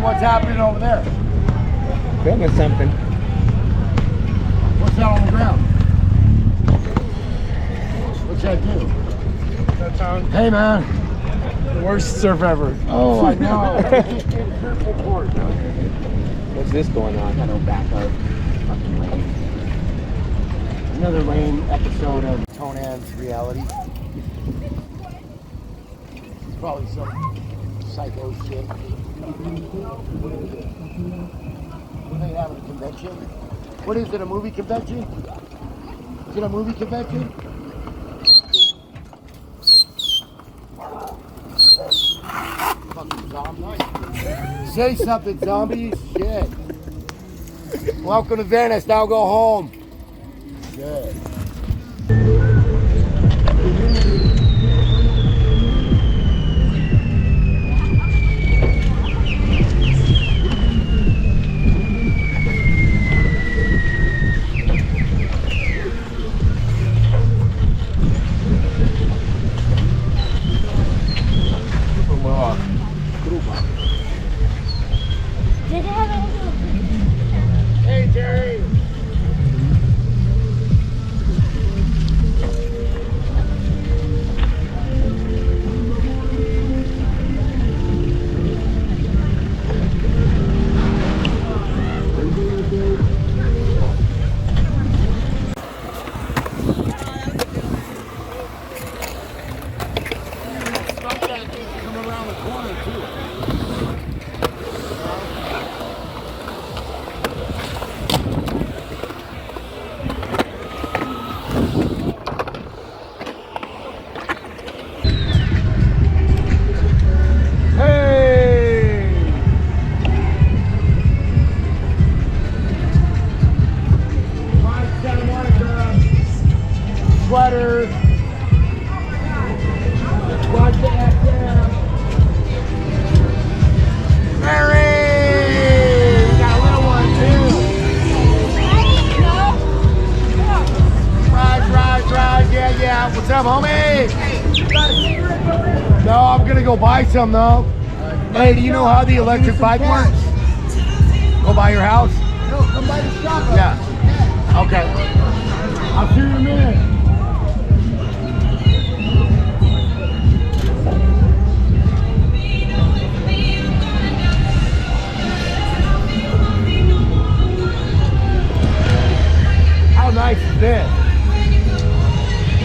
What's happening over there? Filming something. What's that on the ground? What's that do? That's how. Hey, man. The worst surf ever. Oh, I know. What's this going on? I know, back up. Fucking lame. Another lame episode of Tonan's reality. It's probably some psycho shit. What are they having, a convention? What is it, a movie convention? Is it a movie convention? Fucking zombie. Say something, zombies. Shit. Welcome to Venice. Now go home. Shit. Hey, Jerry. Come around the corner, too. Sweater. Watch the XM. Mary! We got a little one too. Ride. Yeah. What's up, homie? No, I'm gonna go buy some though. Hey, do you know how the electric bike works? Go by your house? No, come by the shop. Yeah. Okay. I'll see you in a minute. How nice is this?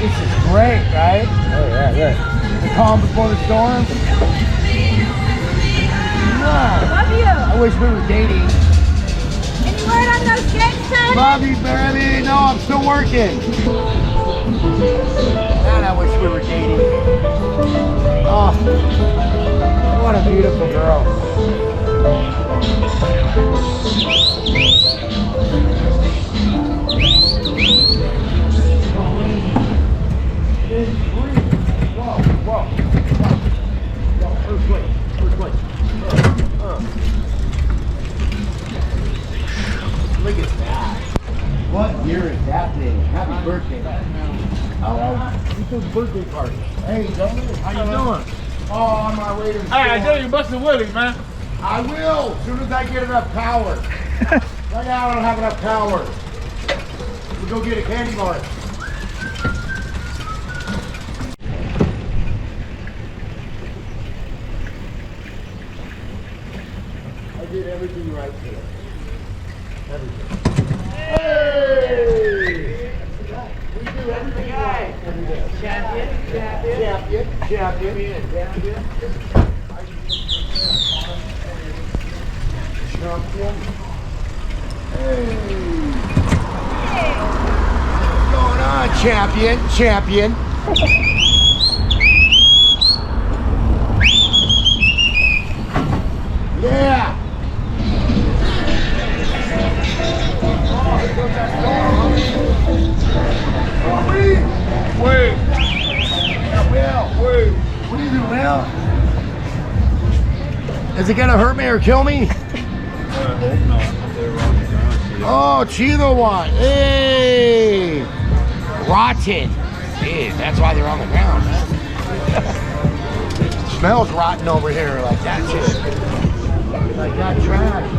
This is great, right? Oh yeah, yeah. The calm before the storm. Wow. Love you. I wish we were dating. Any word on those gigs, son? Love you, baby. No, I'm still working. Man, I wish we were dating. Oh, what a beautiful girl. Whoa. First place. Look at that. What year is that thing? Happy birthday. Oh, it's a birthday party. Hey, gentlemen, how you doing? Oh, on my way to the Hey, I tell you, busting Willie, man. I will, as soon as I get enough power. Right now, I don't have enough power. We'll go get a candy bar. I did everything right there. Everything. Hey! We do everything right every day. Champion. Hey! What's going on, champion? Yeah! Wait. Will. What do you do, Will? Is it gonna hurt me or kill me? I hope not. They're on the ground. Oh, Chino one. Hey! Rotten. Hey, that's why they're on the ground, man. Smells rotten over here like that shit. Like that trash.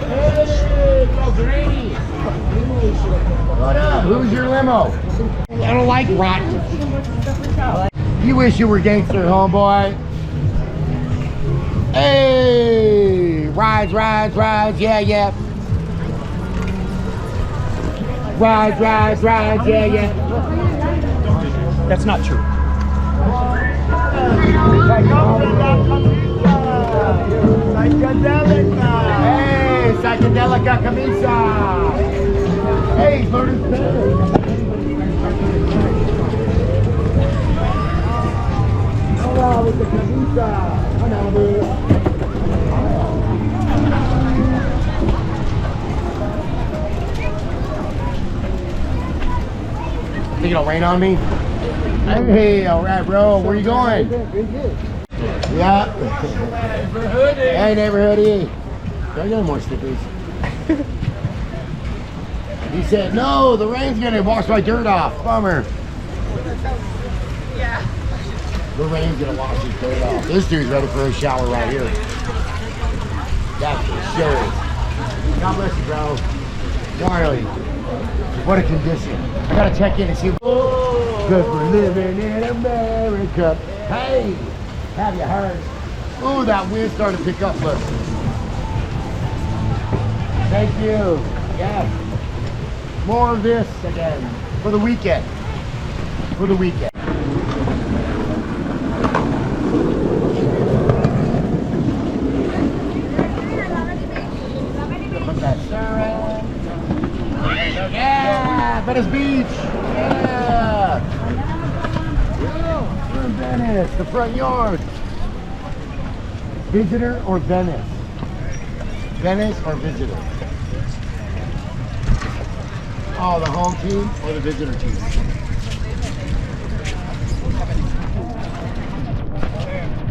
Hey, go Grady. What up? Who's your limo? I don't like rotten. You wish you were gangster, homeboy. Hey, rides, yeah, yeah. Rides, yeah, yeah. That's not true. Hey, psychedelica camisa. Hey, he's learning Spanish. Hola, with the camisa. Think it'll rain on me? Hey, all right, bro. Where you going? Yeah. Hey, neighborhoodie. Do I got more stickers? He said, no, the rain's gonna wash my dirt off. Bummer. Yeah. The rain's gonna wash his dirt off. This dude's ready for a shower right here. That's for sure. God bless you, bro. Gnarly. What a condition. I gotta check in and see. Because we're living in America. Hey, have you heard? Ooh, that wind started to pick up. Look. Thank you. Yes. More of this again for the weekend. For the weekend. Look at that sun. Yeah, Venice Beach. Yeah. We're in Venice, the front yard. Visitor or Venice? Venice or visitor? Oh, the home team or the visitor team?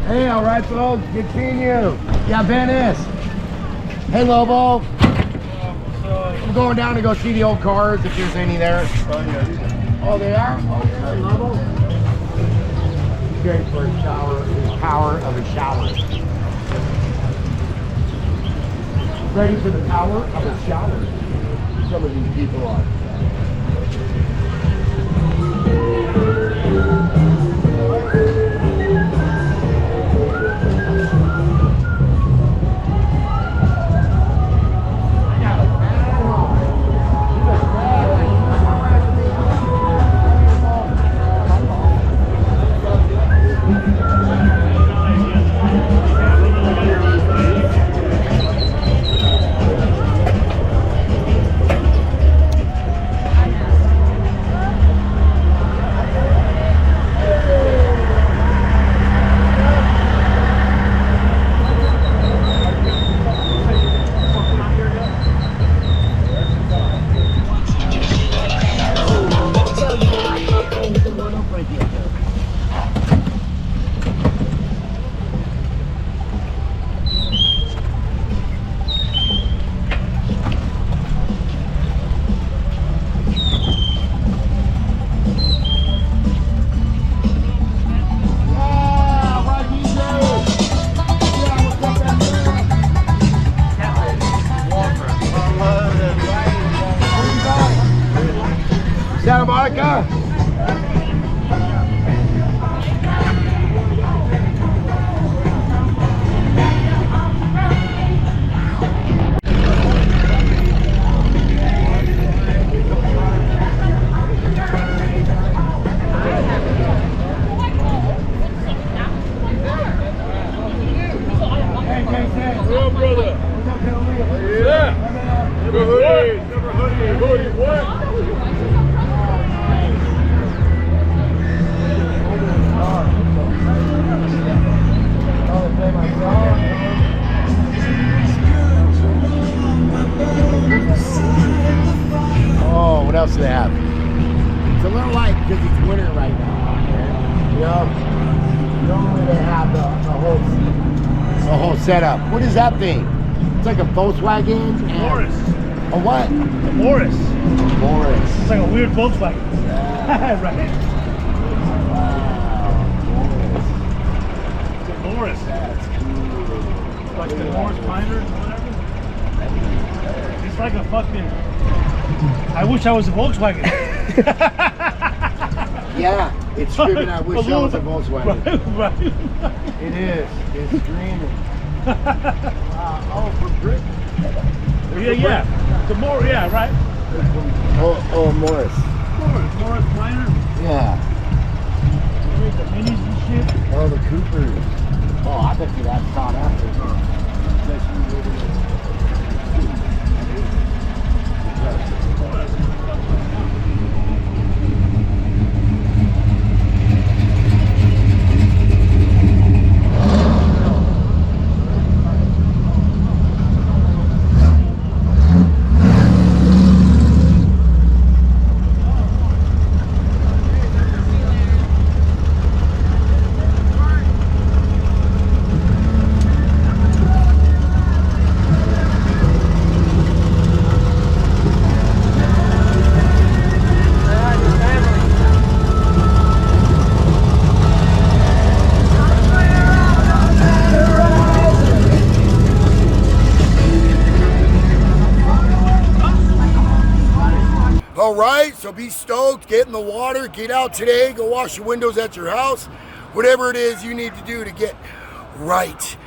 Hey, all right, folks. Good seeing you. Yeah, Venice. Hey, Lobo. I'm going down to go see the old cars if there's any there. Oh, they are? Oh, yeah, Lobo. Great for a shower, the power of a shower. Ready for the power of a shower. Some of these people are. Santa Monica. Hello, brother. Yeah. Never hoodie. What? Oh, what else do they have? It's a little light because it's winter right now. You know? Normally they have the whole setup. What is that thing? It's like a Volkswagen. It's a Morris. A what? A Morris. Morris. It's like a weird Volkswagen. Right? Wow. It's a Morris. That's cool. wish I was a Volkswagen. Yeah, it's screaming, I wish I was a Volkswagen. Right. It is. It's screaming. Oh, for brick. Yeah. The more, yeah, right. Oh, Morris. Morris Minor. Yeah. The minis and shit. Oh, the Coopers. Oh, I bet you that's sought after. All right, so be stoked, get in the water, get out today, go wash your windows at your house, whatever it is you need to do to get right.